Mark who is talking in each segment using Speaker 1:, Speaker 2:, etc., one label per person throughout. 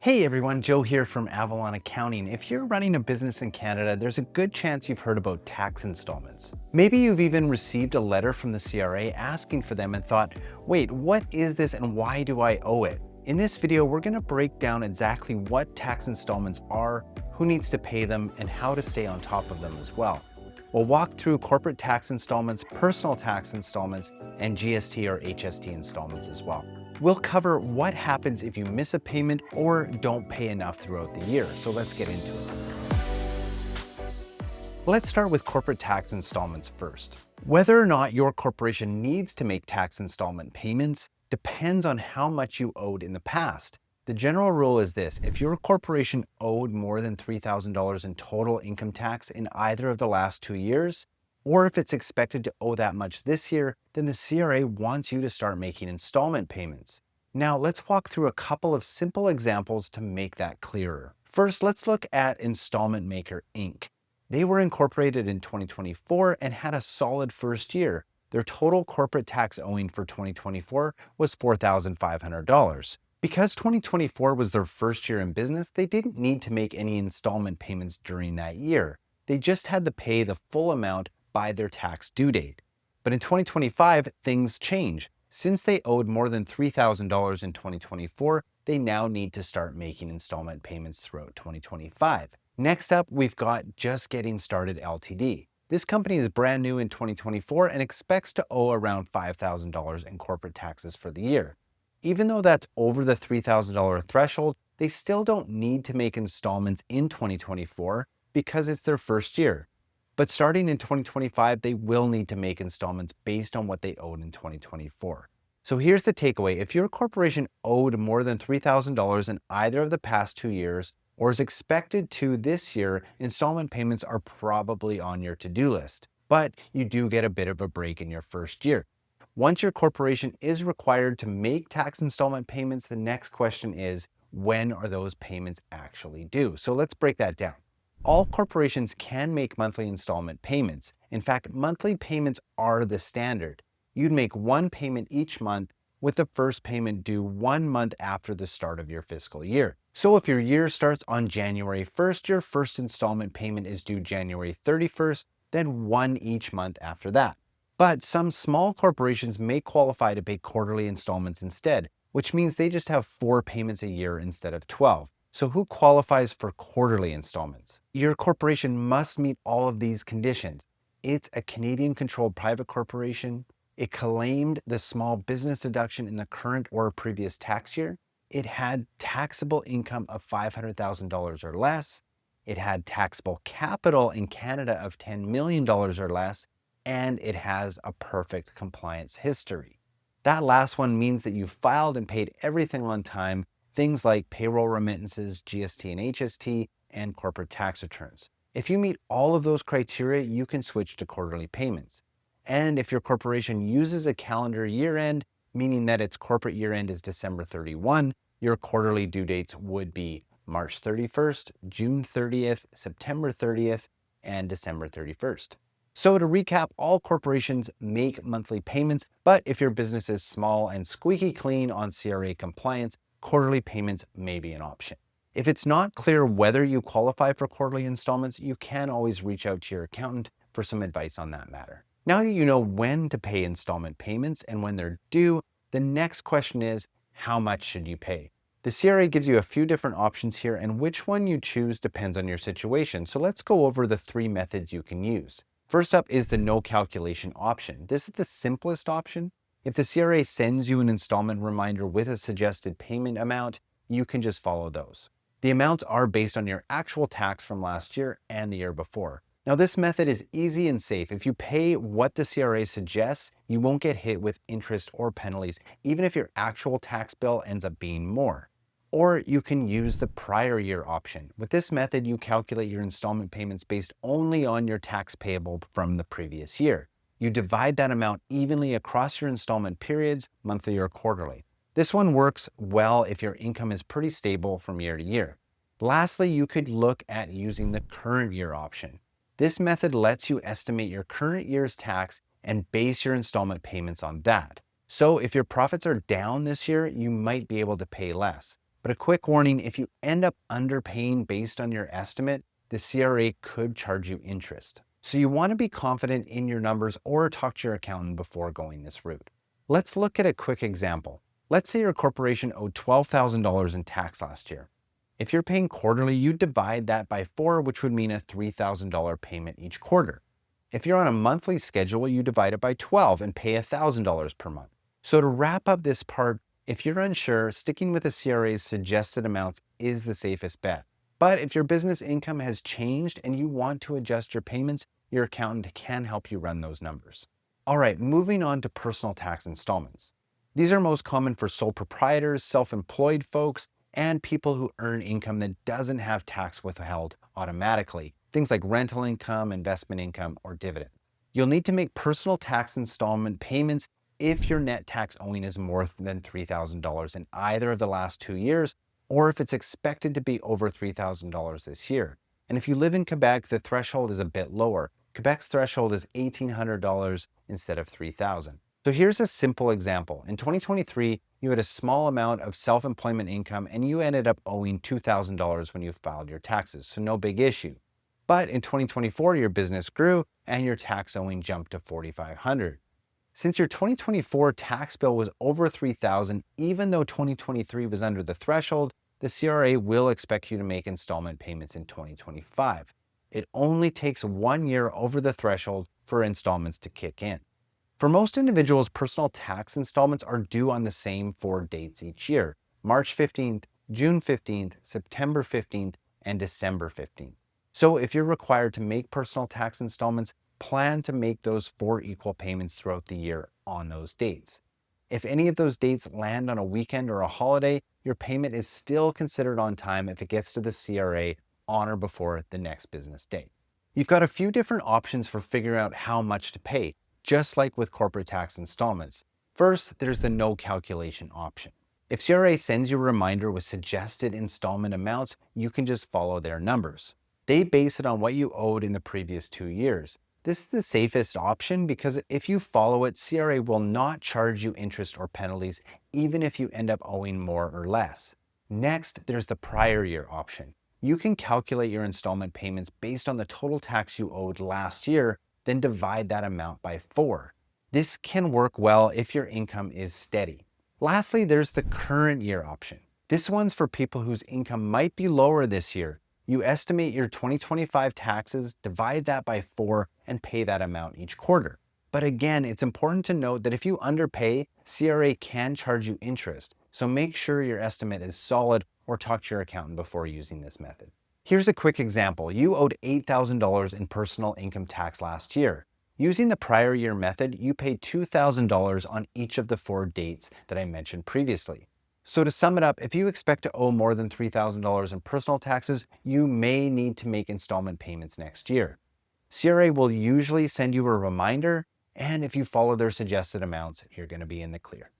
Speaker 1: Hey everyone, Joe here from Avalon Accounting. If you're running a business in Canada, there's a good chance you've heard about tax installments. Maybe you've even received a letter from the CRA asking for them and thought, wait, what is this and why do I owe it? In this video, we're going to break down exactly what tax installments are, who needs to pay them, and how to stay on top of them as well. We'll walk through corporate tax installments, personal tax installments, and GST or HST installments as well. We'll cover what happens if you miss a payment or don't pay enough throughout the year. So let's get into it. Let's start with corporate tax installments first. Whether or not your corporation needs to make tax installment payments depends on how much you owed in the past. The general rule is this: if your corporation owed more than $3,000 in total income tax in either of the last 2 years, or if it's expected to owe that much this year, then the CRA wants you to start making installment payments. Now, let's walk through a couple of simple examples to make that clearer. First, let's look at Installment Maker Inc. They were incorporated in 2024 and had a solid first year. Their total corporate tax owing for 2024 was $4,500. Because 2024 was their first year in business, they didn't need to make any installment payments during that year. They just had to pay the full amount by their tax due date. But in 2025, things change. Since they owed more than $3,000 in 2024, they now need to start making installment payments throughout 2025. Next up, we've got Just Getting Started Ltd. This company is brand new in 2024 and expects to owe around $5,000 in corporate taxes for the year. Even though that's over the $3,000 threshold, they still don't need to make installments in 2024 because it's their first year. But starting in 2025, they will need to make installments based on what they owed in 2024. So here's the takeaway: if your corporation owed more than $3,000 in either of the past 2 years, or is expected to this year, installment payments are probably on your to-do list. But you do get a bit of a break in your first year. Once your corporation is required to make tax installment payments, the next question is, when are those payments actually due? So let's break that down. All corporations can make monthly installment payments. In fact, monthly payments are the standard. You'd make one payment each month, with the first payment due 1 month after the start of your fiscal year. So if your year starts on January 1st, your first installment payment is due January 31st, then one each month after that. But some small corporations may qualify to pay quarterly installments instead, which means they just have 4 payments a year instead of 12. So who qualifies for quarterly installments? Your corporation must meet all of these conditions. It's a Canadian-controlled private corporation. It claimed the small business deduction in the current or previous tax year. It had taxable income of $500,000 or less. It had taxable capital in Canada of $10 million or less. And it has a perfect compliance history. That last one means that you filed and paid everything on time, things like payroll remittances, GST and HST, and corporate tax returns. If you meet all of those criteria, you can switch to quarterly payments. And if your corporation uses a calendar year end, meaning that its corporate year end is December 31, your quarterly due dates would be March 31st, June 30th, September 30th, and December 31st. So to recap, all corporations make monthly payments, but if your business is small and squeaky clean on CRA compliance, quarterly payments may be an option. If it's not clear whether you qualify for quarterly installments, you can always reach out to your accountant for some advice on that matter. Now that you know when to pay installment payments and when they're due, the next question is, how much should you pay? The CRA gives you a few different options here, and which one you choose depends on your situation. So let's go over the 3 methods you can use. First up is the no calculation option. This is the simplest option. If the CRA sends you an installment reminder with a suggested payment amount, you can just follow those. The amounts are based on your actual tax from last year and the year before. Now, this method is easy and safe. If you pay what the CRA suggests, you won't get hit with interest or penalties, even if your actual tax bill ends up being more. Or you can use the prior year option. With this method, you calculate your installment payments based only on your tax payable from the previous year. You divide that amount evenly across your installment periods, monthly or quarterly. This one works well if your income is pretty stable from year to year. Lastly, you could look at using the current year option. This method lets you estimate your current year's tax and base your installment payments on that. So if your profits are down this year, you might be able to pay less. But a quick warning, if you end up underpaying based on your estimate, the CRA could charge you interest. So you want to be confident in your numbers or talk to your accountant before going this route. Let's look at a quick example. Let's say your corporation owed $12,000 in tax last year. If you're paying quarterly, you divide that by 4, which would mean a $3,000 payment each quarter. If you're on a monthly schedule, you divide it by 12 and pay $1,000 per month. So to wrap up this part, if you're unsure, sticking with the CRA's suggested amounts is the safest bet. But if your business income has changed and you want to adjust your payments, your accountant can help you run those numbers. All right, moving on to personal tax installments. These are most common for sole proprietors, self-employed folks, and people who earn income that doesn't have tax withheld automatically, things like rental income, investment income, or dividend. You'll need to make personal tax installment payments if your net tax owing is more than $3,000 in either of the last 2 years, or if it's expected to be over $3,000 this year. And if you live in Quebec, the threshold is a bit lower. Quebec's threshold is $1,800 instead of $3,000. So here's a simple example. In 2023, you had a small amount of self-employment income and you ended up owing $2,000 when you filed your taxes, so no big issue. But in 2024, your business grew and your tax owing jumped to $4,500. Since your 2024 tax bill was over $3,000, even though 2023 was under the threshold, the CRA will expect you to make installment payments in 2025. It only takes 1 year over the threshold for installments to kick in. For most individuals, personal tax installments are due on the same 4 dates each year: March 15th, June 15th, September 15th, and December 15th. So if you're required to make personal tax installments, plan to make those 4 equal payments throughout the year on those dates. If any of those dates land on a weekend or a holiday, your payment is still considered on time if it gets to the CRA on or before the next business day. You've got a few different options for figuring out how much to pay, just like with corporate tax installments. First, there's the no calculation option. If CRA sends you a reminder with suggested installment amounts, you can just follow their numbers. They base it on what you owed in the previous 2 years. This is the safest option because if you follow it, CRA will not charge you interest or penalties, even if you end up owing more or less. Next, there's the prior year option. You can calculate your installment payments based on the total tax you owed last year, then divide that amount by 4. This can work well if your income is steady. Lastly, there's the current year option. This one's for people whose income might be lower this year. You estimate your 2025 taxes, divide that by 4, and pay that amount each quarter. But again, it's important to note that if you underpay, CRA can charge you interest. So make sure your estimate is solid or talk to your accountant before using this method. Here's a quick example. You owed $8,000 in personal income tax last year. Using the prior year method, you paid $2,000 on each of the 4 dates that I mentioned previously. So to sum it up, if you expect to owe more than $3,000 in personal taxes, you may need to make installment payments next year. CRA will usually send you a reminder, and if you follow their suggested amounts, you're going to be in the clear.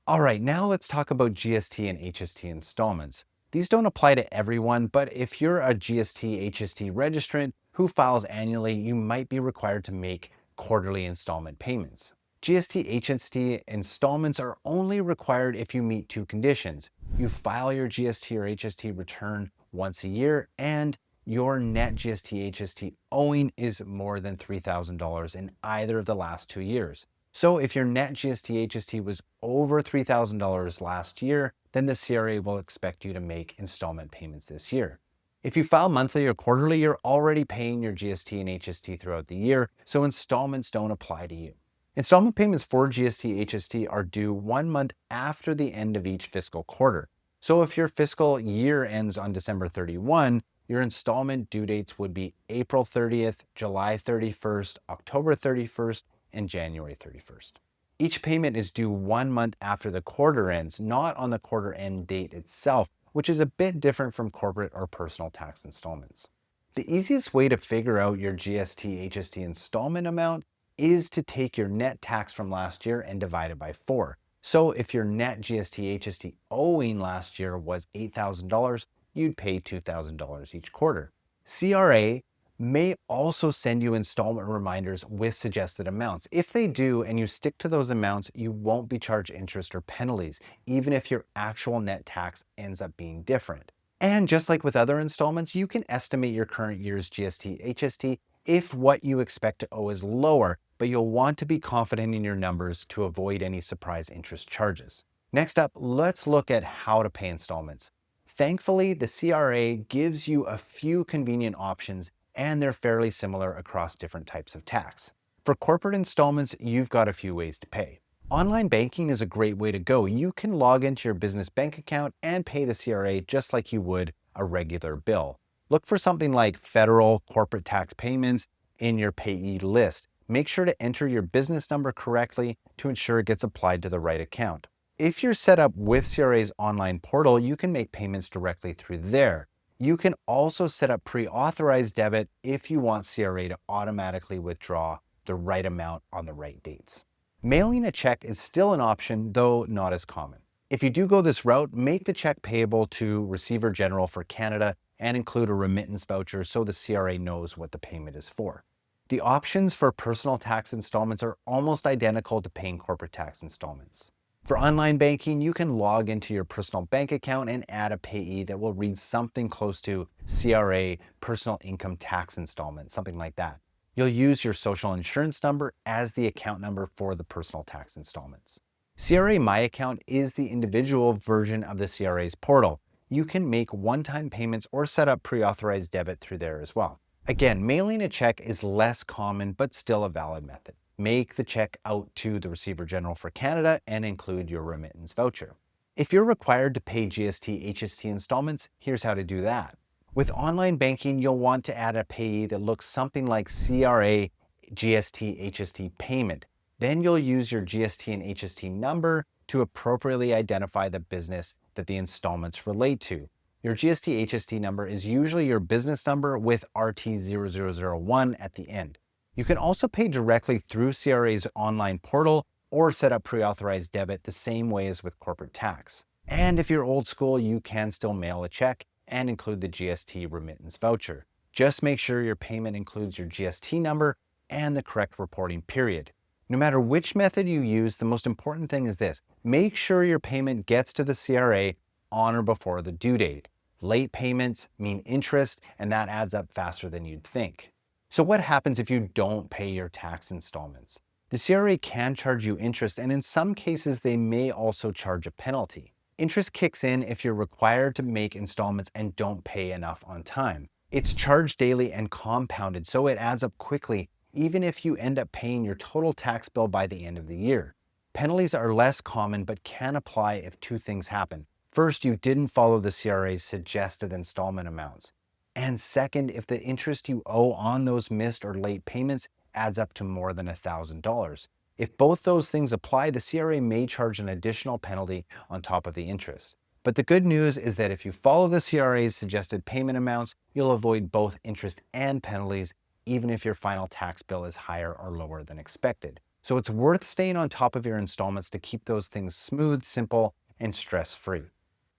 Speaker 1: All right, now let's talk about GST and HST installments. These don't apply to everyone, but if you're a GST, HST registrant who files annually, you might be required to make quarterly installment payments. GST, HST installments are only required if you meet 2 conditions. You file your GST or HST return once a year, and your net GST, HST owing is more than $3,000 in either of the last 2 years. So if your net GST, HST was over $3,000 last year, then the CRA will expect you to make installment payments this year. If you file monthly or quarterly, you're already paying your GST and HST throughout the year, so installments don't apply to you. Installment payments for GST, HST are due 1 month after the end of each fiscal quarter. So if your fiscal year ends on December 31, your installment due dates would be April 30th, July 31st, October 31st, and January 31st. Each payment is due 1 month after the quarter ends, not on the quarter end date itself, which is a bit different from corporate or personal tax installments. The easiest way to figure out your GST, HST installment amount is to take your net tax from last year and divide it by 4. So if your net GST, HST owing last year was $8,000, you'd pay $2,000 each quarter. CRA may also send you installment reminders with suggested amounts. If they do and you stick to those amounts, you won't be charged interest or penalties, even if your actual net tax ends up being different. And just like with other installments, you can estimate your current year's GST, HST if what you expect to owe is lower, but you'll want to be confident in your numbers to avoid any surprise interest charges. Next up, let's look at how to pay installments. Thankfully, the CRA gives you a few convenient options, and they're fairly similar across different types of tax. For corporate installments, you've got a few ways to pay. Online banking is a great way to go. You can log into your business bank account and pay the CRA just like you would a regular bill. Look for something like federal corporate tax payments in your payee list. Make sure to enter your business number correctly to ensure it gets applied to the right account. If you're set up with CRA's online portal, you can make payments directly through there. You can also set up pre-authorized debit if you want CRA to automatically withdraw the right amount on the right dates. Mailing a check is still an option, though not as common. If you do go this route, make the check payable to Receiver General for Canada and include a remittance voucher so the CRA knows what the payment is for. The options for personal tax installments are almost identical to paying corporate tax installments. For online banking, you can log into your personal bank account and add a payee that will read something close to CRA personal income tax installment, something like that. You'll use your social insurance number as the account number for the personal tax installments. CRA My Account is the individual version of the CRA's portal. You can make one-time payments or set up pre-authorized debit through there as well. Again, mailing a check is less common, but still a valid method. Make the check out to the Receiver General for Canada and include your remittance voucher. If you're required to pay GST, HST installments, here's how to do that. With online banking, you'll want to add a payee that looks something like CRA GST, HST payment. Then you'll use your GST and HST number to appropriately identify the business that the installments relate to. Your GST, HST number is usually your business number with RT0001 at the end. You can also pay directly through CRA's online portal or set up pre-authorized debit the same way as with corporate tax. And if you're old school, you can still mail a check and include the GST remittance voucher. Just make sure your payment includes your GST number and the correct reporting period. No matter which method you use, the most important thing is this: make sure your payment gets to the CRA on or before the due date. Late payments mean interest, and that adds up faster than you'd think. So what happens if you don't pay your tax installments? The CRA can charge you interest, and in some cases, they may also charge a penalty. Interest kicks in if you're required to make installments and don't pay enough on time. It's charged daily and compounded, so it adds up quickly, even if you end up paying your total tax bill by the end of the year. Penalties are less common, but can apply if two things happen. First, you didn't follow the CRA's suggested installment amounts. And second, if the interest you owe on those missed or late payments adds up to more than $1,000. If both those things apply, the CRA may charge an additional penalty on top of the interest. But the good news is that if you follow the CRA's suggested payment amounts, you'll avoid both interest and penalties, even if your final tax bill is higher or lower than expected. So it's worth staying on top of your installments to keep those things smooth, simple, and stress-free.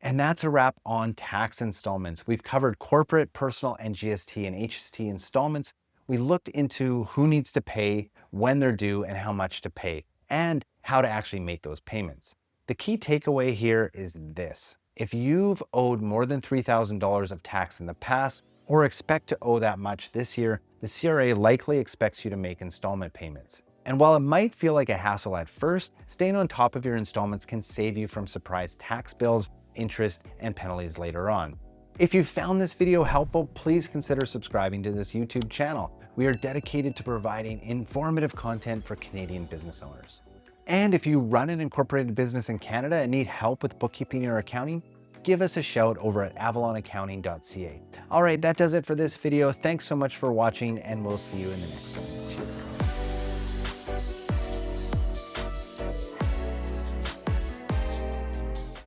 Speaker 1: And that's a wrap on tax installments. We've covered corporate, personal, and GST and HST installments. We looked into who needs to pay, when they're due, and how much to pay, and how to actually make those payments. The key takeaway here is this: if you've owed more than $3,000 of tax in the past, or expect to owe that much this year, the CRA likely expects you to make installment payments. And while it might feel like a hassle at first, staying on top of your installments can save you from surprise tax bills, interest, and penalties later on. If you found this video helpful, please consider subscribing to this YouTube channel. We are dedicated to providing informative content for Canadian business owners. And if you run an incorporated business in Canada and need help with bookkeeping or accounting, give us a shout over at avalonaccounting.ca. All right, that does it for this video. Thanks so much for watching, and we'll see you in the next one. Cheers.